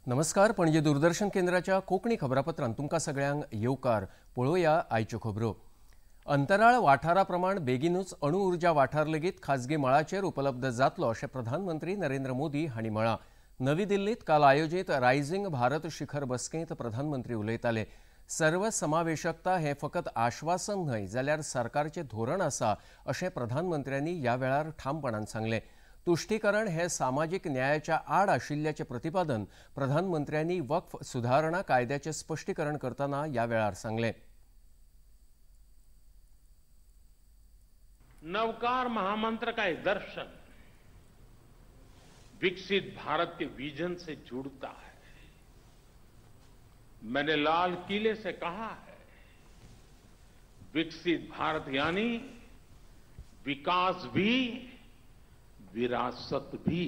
नमस्कार. पणजी दूरदर्शन केंद्राच्या कोंकणी खबरापत्रांत तुमकां सगळ्यांक येवकार. पळोवया आयच्यो खबरो. अंतराळ वाठारा प्रमाण बेगीनूच अणु उर्जा वाठार लेगीत खाजगी मळाचेर उपलब्ध जातलो अशें प्रधानमंत्री नरेंद्र मोदी हांणी म्हळां. नवी दिल्लीत काल आयोजीत रायझिंग भारत शिखर बसकेंत प्रधानमंत्री उलयताले. सर्वसमावेशकता हें फकत आश्वासन न्हय जाल्यार सरकारचें धोरण आसा अशें प्रधानमंत्र्यांनी ह्या वेळार ठामपणान सांगलें. तुष्टीकरण हे सामाजीक न्यायाच्या आड आशिल्ल्याचें प्रतिपादन प्रधानमंत्र्यांनी वक्फ सुधारणा कायद्याचें स्पश्टीकरण करतना ह्या वेळार सांगलें. नवकार महामंत्र का एक दर्शन विकसित भारत के विजन से जुड़ता है. मैंने लाल किले से कहा है, विकसित भारत यानी विकास भी विरासत भी.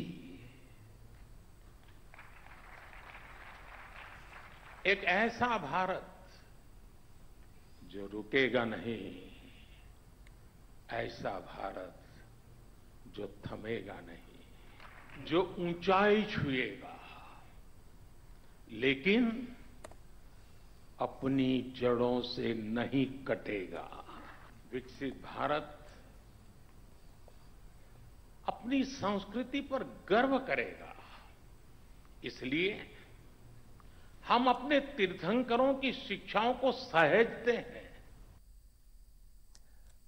एक ऐसा भारत जो रुकेगा नहीं, ऐसा भारत जो थमेगा नहीं, जो ऊंचाई छुएगा लेकिन अपनी जड़ों से नहीं कटेगा. विकसित भारत अपनी संस्कृति पर गर्व करेगा. इसलिए हम अपने तीर्थंकरों की शिक्षाओं को सहेजते हैं.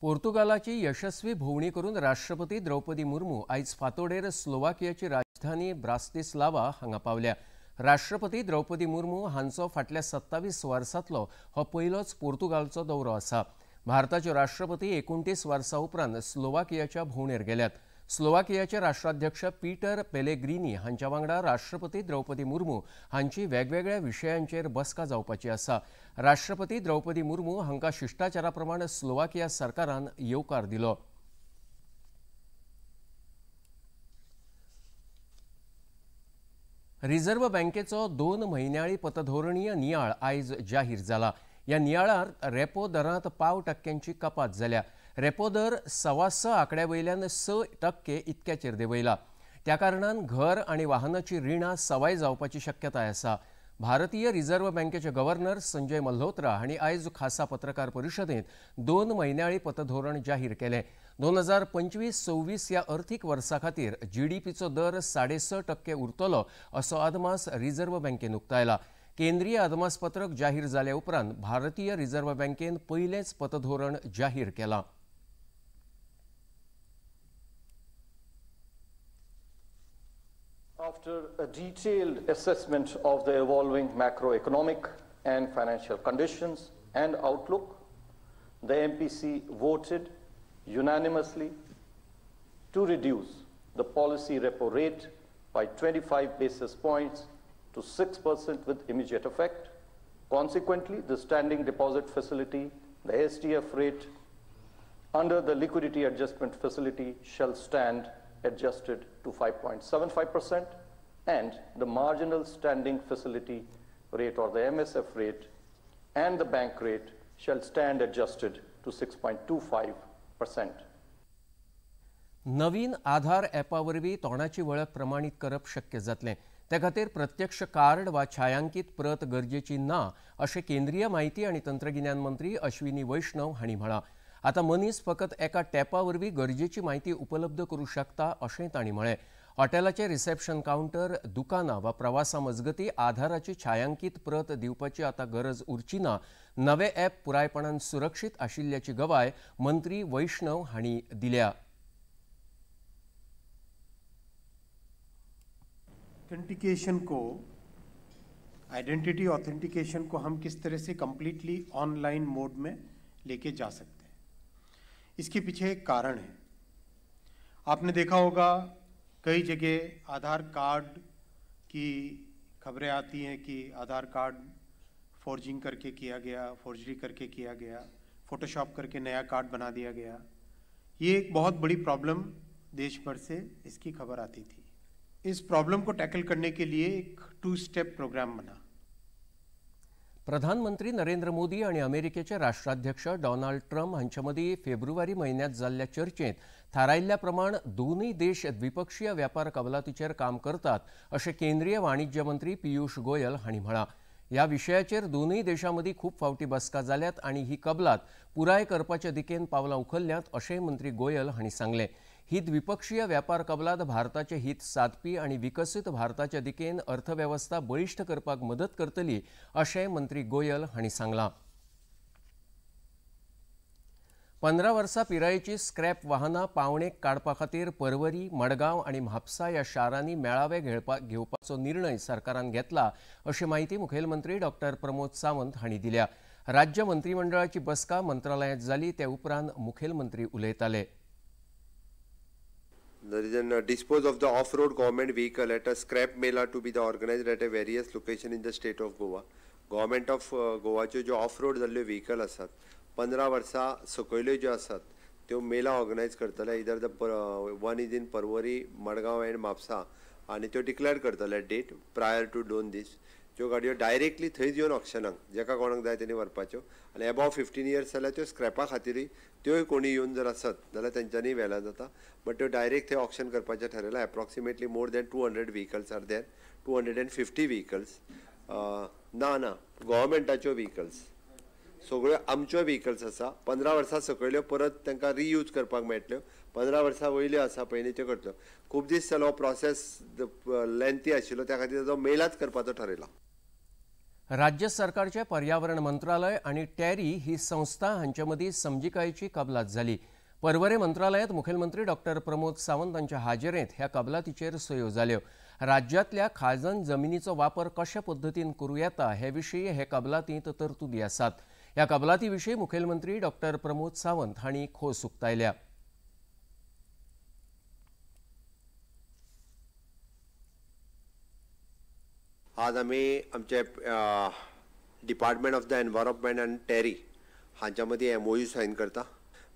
पोर्तुगालाची यशस्वी भोंवडी करून राष्ट्रपती द्रौपदी मुर्मू आयज फांतोडेर स्लोवाकियाची राजधानी ब्रातिस्लावा हांगा पावल्या. राष्ट्रपती द्रौपदी मुर्मू हांचो फाटल्या 27 वर्सांतलो हो पयलोच पोर्तुगालचो दौरो आसा. भारताचे राष्ट्रपती 29 वर्सां उपरांत स्लोवाकियाच्या भोंवडेर गेल्यात. स्लोवाकियाचे राष्ट्राध्यक्ष पीटर पेलेग्रिनी हांच्या वांगडा राष्ट्रपती द्रौपदी मुर्मू हांची वेगवेगळ्या विशयांचेर बसका जावपाची आसा. राष्ट्रपती द्रौपदी मुर्मू हांकां शिष्टाचारा प्रमाण स्लोवाकिया सरकारान येवकार दिलो. रिझर्व्ह बँकेचो 2 म्हयन्याळी पतधोरणीय नियाळ आयज जाहीर जाला. ह्या नियाळांत रेपो दरांत %5 कपात जाल्या. रेपो दर 6.25 आंकड्यावयल्यान 6% इतक्याचेर देंवयला. त्या कारणान घर आनी वाहनाची रिणां सवाय जावपाची शक्यताय आसा. भारतीय रिझर्व्ह बँकेचे गव्हर्नर संजय मल्होत्रा हांणी आयज खासा पत्रकार परिशदेंत 2 म्हयन्याळी पतधोरण जाहीर केलें. 2025-26 ह्या अर्थीक वर्सा खातीर GDPचो दर 6.5% उरतलो असो अदमास रिझर्व्ह बँकेन उक्तायला. केंद्रीय अदमासपत्रक जाहीर जाले उपरांत भारतीय रिझर्व्ह बँकेन पयलेंच पतधोरण जाहीर केलां. After a detailed assessment of the evolving macroeconomic and financial conditions and outlook, the MPC voted unanimously to reduce the policy repo rate by 25 basis points to 6% with immediate effect. Consequently, the standing deposit facility, the SDF rate under the liquidity adjustment facility shall stand adjusted to 5.75%, and the marginal standing facility rate or the MSF rate and the bank rate shall stand adjusted to 6.25%. नवीन आधार ॲपा वरवीं तोंडाची वळख प्रमाणीत करप शक्य जातलें. ते खातीर प्रत्यक्ष कार्ड वा छायांकीत प्रत गरजेची ना अशें केंद्रीय म्हायती आनी तंत्रगिन्यान मंत्री अश्विनी वैष्णव हांणी म्हळां. आतां मनीस फकत एका टॅपा वरवीं गरजेची म्हायती उपलब्ध करूं शकता अशेंय तांणी म्हळें. हॉटेलाचे रिसेप्शन कावंटर, दुकानां वा प्रवासा मजगतीं आधाराची छायांकीत प्रत दिवपाची आतां गरज उरची ना. नवें ॲप पुरायपणान सुरक्षीत आशिल्ल्याची गवाय मंत्री वैष्णव हांणी दिल्या. आइडेंटिटी ऑथेंटिकेशन को हम किस तरह से कंप्लीटली ऑनलाइन मोड में लेके जा सकते हैं, इसके पीछे एक कारण है. आपने देखा होगा कई जगह आधार कार्ड की खबरें आती हैं कि आधार कार्ड फोर्जिंग करके किया गया, फोर्जरी करके किया गया, फोटोशॉप करके नया कार्ड बना दिया गया. ये एक बहुत बड़ी प्रॉब्लम देश भर से इसकी खबर आती थी. इस प्रॉब्लम को टैकल करने के लिए एक 2 स्टेप प्रोग्राम बना. प्रधानमंत्री नरेंद्र मोदी आणि अमेरिकेचे राष्ट्राध्यक्ष डोनाल्ड ट्रम्प हांचे मदीं फेब्रुवारी म्हयन्यांत जाल्ल्या चर्चेंत थारायिल्ल्या प्रमाण दोनूय देश द्विपक्षीय व्यापार कबलातीचेर काम करतात अशें केंद्रीय वाणिज्य मंत्री पियुष गोयल हांणी म्हळां। ह्या विशयाचेर दोनूय देशां मदीं खूब फावटी बसका जाल्यात आनी ही कबलात पुराय करपाचे दिकेन पावलां उखल्ल्यांत अशेंय मंत्री गोयल हांणी सांगलें। ही द्विपक्षीय व्यापार कबलात भारताचे हित साधपी आणि विकसीत भारताच्या दिकेन अर्थव्यवस्था बळिश्ट करपाक मदत करतली अशें मंत्री गोयल हांणी सांगलां। 15 वर्सां पिरायेची स्क्रॅप वाहनां पावणेक काडपा खातीर परवरी, मडगांव आनी म्हापसा ह्या शारांनी मेळावे घेवपाचो निर्णय सरकारान घेतला अशी माहिती मुखेलमंत्री डॉ. प्रमोद सावंत हांणी दिल्या। राज्य मंत्रिमंडळाची बसका मंत्रालयांत जाली ते उपरांत मुखेलमंत्री उलयताले। There is a dispose of the off-road government vehicle at a scrap mela to be organized at a various location in the state of Goa. Government of Goaच्यो ज्यो off-road जाल्ल्यो vehicle आसात 15 वर्सां सकयल्यो ज्यो आसात त्यो मेला ऑर्गनायज करतले इधर the one is in Porvorim, Madgaon end Mapusa आनी त्यो डिक्लेअर करतले डेट प्रायर टू 2 दीस। ज्यो गाडयो डायरेक्टली थंयच येवन ऑक्शनाक जेका कोणाक जाय तेणी व्हरपाच्यो आनी अबाव 15 इयर्स जाल्यार त्यो स्क्रॅपा खातीरय त्योय कोणी येवन जर आसत जाल्यार तेंच्यांनी व्हेला जाता, बट त्यो डायरेक्ट थंय ऑक्शन करपाचें ठरयलां। Approximately more than 200 vehicles are there, 250 vehicles ना गव्हर्मेंटाच्यो व्हेकल्स सगळ्यो आमच्यो व्हेकल्स आसा। 15 वर्सां सकयल्यो परत तांकां रियूज करपाक मेळटल्यो, 15 वर्सां वयल्यो आसा पयलीं त्यो करतल्यो। खूब दीस जालो प्रोसेस लेंथी आशिल्लो त्या खातीर ताजो मेलाच करपाचो ठरयला। राज्य सरकारचे पर्यावरण मंत्रालय आणि टॅरी ही संस्था हांचे मदीं समजिकायेची कबलात जाली। पर्वरे मंत्रालयांत मुखेलमंत्री डॉ. प्रमोद सावंत हांच्या हाजेरेंत ह्या कबलातीचेर सयो जाल्यो। राज्यांतल्या खाजन जमिनीचो वापर कशा पद्दतीन करूं येता हे विशीं हे कबलातींत तरतुदी आसात। ह्या कबलाती विशीं मुखेलमंत्री डॉ. प्रमोद सावंत हांणी खोस उक्तायल्या। आज आमी आमचे डिपार्टमेंट ऑफ द एनवायरमेंट आनी टॅरी हांच्या मदीं MOU सायन करता।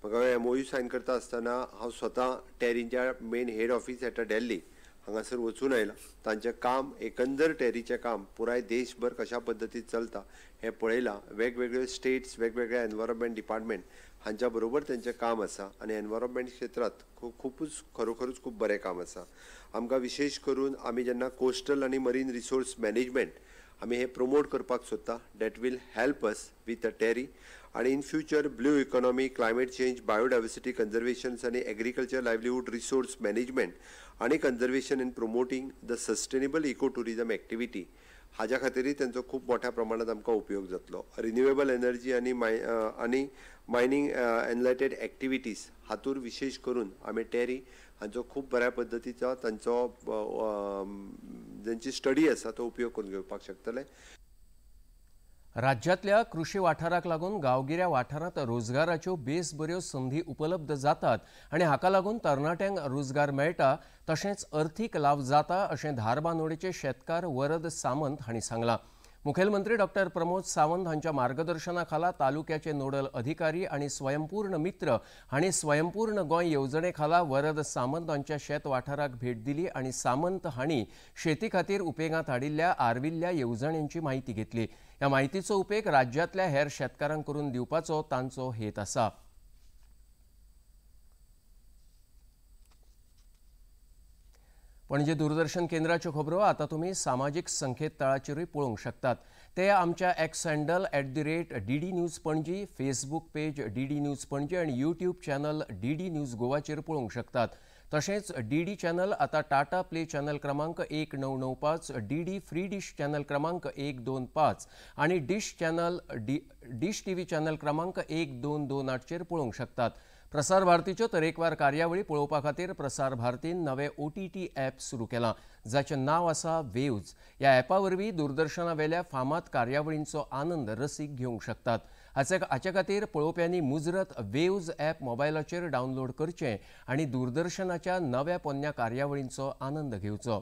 म्हाका MOU सायन करता आसतना हांव स्वता टॅरीच्या main head office at Delhi हांगासर वचून आयला। तांचें काम एकंदर टॅरीचें काम पुराय देशभर कशा पद्दतीन चलता हें पळयलां। वेगवेगळ्यो स्टेट्स, वेगवेगळे एनवायरमेंट डिपार्टमेंट हांच्या बरोबर तेंचें काम आसा आनी एनवायरमेंट क्षेत्रांत खुबूच खरोखरूच खूब बरें काम आसा। आमकां विशेश करून आमी जेन्ना कोस्टल आनी मरीन रिसोर्स मॅनेजमेंट आमी हे प्रमोट करपाक सोदता, that will help us with TERI आनी in future blue economy, climate change, biodiversity conservation आनी एग्रीकल्चर लायव्हलीहूड रिसोर्स मॅनेजमेंट आनी conservation in promoting the sustainable eco tourism activity हाज्या खातीरय तेंचो खूब मोठ्या प्रमाणात आमकां उपयोग जातलो। रिन्युएबल एनर्जी आनी मायनिंग एनलायटेड एक्टिविटीज हातूंत विशेश करून आमी टॅरी हांचो खूब बऱ्या पद्दतीचो तांचो जेंची स्टडी आसा तो उपयोग करून घेवपाक शकतले। राज्यांतल्या कृषी वाठाराक लागून गांवगिऱ्या वाठारांत रोजगाराच्यो बेस बऱ्यो संधी उपलब्ध जातात आनी हाका लागून तरणाट्यांक रोजगार मेळटा तशेंच अर्थीक लाव जाता अशें धारबांदोडेचे शेतकार वरद सामंत हांणी सांगलां। मुखेलमंत्री डॉ. प्रमोद सावंत हांच्या मार्गदर्शना खाला तालुक्याचे नोडल अधिकारी आणि स्वयंपूर्ण मित्र हांणी स्वयंपूर्ण गोंय येवजणे खाला वरद सामंत हांच्या शेत वाठाराक भेट दिली आणि सामंत हांणी शेती खातीर उपेगांत हाडिल्ल्या आर्विल्ल्या येवजण्यांची माहिती घेतली। ह्या माहितीचो उपेग राज्यांतल्या हेर शेतकारांक करून दिवपाचो तांचो हेत आसा। पणजे दूरदर्शन केंद्राच्यो खबरो आता तुम्ही सामाजीक संकेततळाचेरूय पळोवंक शकतात। ते आमच्या x handle @DD news Panaji, Facebook page DD news Panaji आणि यूट्यूब चॅनल DD न्यूज गोवाचेर पळोवंक शकतात। तशेंच DD चॅनल आता टाटा प्ले चॅनल क्रमांक 1995, DD फ्री डिश चॅनल क्रमांक 125 आणि डिश TV चॅनल क्रमांक 1228 चेर पळोवंक शकतात। प्रसार भारतीच्यो तरेकवार कार्यावळी पळोवपा खातीर प्रसार भारतीन नवे OTT ॲप सुरू केलां, जाचें नांव आसा वेव्ज। ह्या ॲपा वरवीं दूरदर्शनावेल्या फामाद कार्यावळींचो आनंद रसीक घेवंक शकतात। हाचे खातीर पळोवप्यांनी मुजरत वेव्ज ॲप मोबायलाचेर डावनलोड करचें आनी दूरदर्शनाच्या नव्या पोन्न्या कार्यावळींचो आनंद घेवचो।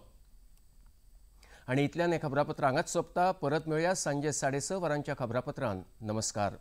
आनी इतल्यान हे खबरापत्र हांगाच सोंपता। परत मेळुया सांजे 6:30 वरांच्या खबरापत्रांत। नमस्कार।